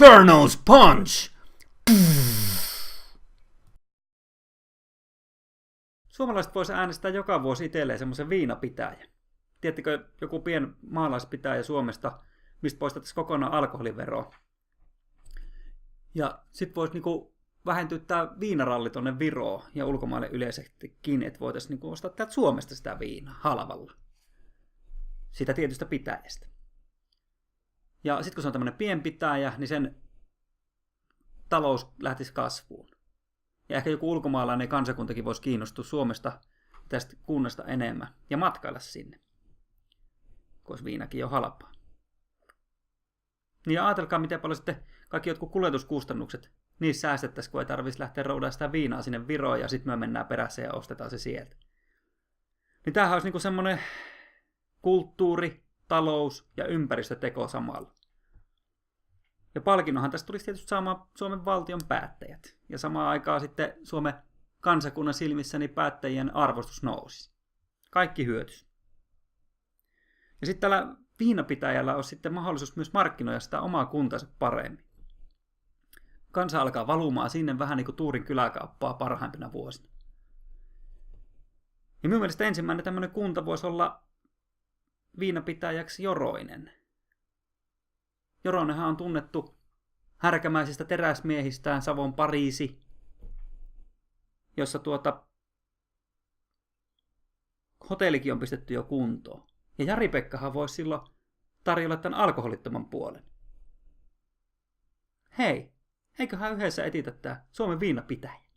Journals Punch! Suomalaiset voisi äänestää joka vuosi itselleen semmoisen viinapitäjän. Tiedättekö joku pien maalaispitäjä Suomesta, mistä poistettaisiin kokonaan alkoholiveroa? Ja sitten voisi niinku vähentyä tämä viinaralli tonne Viroon ja ulkomaille yleisestikin, että voitaisiin niinku ostaa täältä Suomesta sitä viinaa halvalla. Sitä tietystä pitäjästä. Ja sitten kun se on tämmöinen pienpitäjä, niin sen talous lähtisi kasvuun. Ja ehkä joku ulkomaalainen kansakuntakin voisi kiinnostua Suomesta tästä kunnasta enemmän ja matkailla sinne, kun viinakin on halpaa. Niin ja ajatelkaa, miten paljon sitten kaikki jotkut kuljetuskustannukset, niissä säästettäisiin, kun ei tarvitsisi lähteä roudaamaan sitä viinaa sinne Viroon ja sitten me mennään perässä ja ostetaan se sieltä. Niin tämähän olisi niinku semmoinen kulttuuri, talous ja ympäristöteko samalla. Ja palkinnonhan tästä tulisi tietysti saamaan Suomen valtion päättäjät. Ja samaan aikaan sitten Suomen kansakunnan silmissä niin päättäjien arvostus nousisi. Kaikki hyötys. Ja sitten tällä viinapitäjällä on sitten mahdollisuus myös markkinoida sitä omaa kuntansa paremmin. Kansa alkaa valumaan sinne vähän niin kuin Tuurin kyläkauppaa parhaimpina vuosina. Ja minun mielestä ensimmäinen tämmöinen kunta voisi olla viinapitäjäksi Joroinen. Joroinenhan on tunnettu härkämäisistä teräsmiehistään Savon Pariisi, jossa hotellikin on pistetty jo kuntoon. Ja Jari-Pekkahan voisi silloin tarjolla tämän alkoholittoman puolen. Hei, eiköhän yhdessä etitä tämä Suomen viinapitäjä.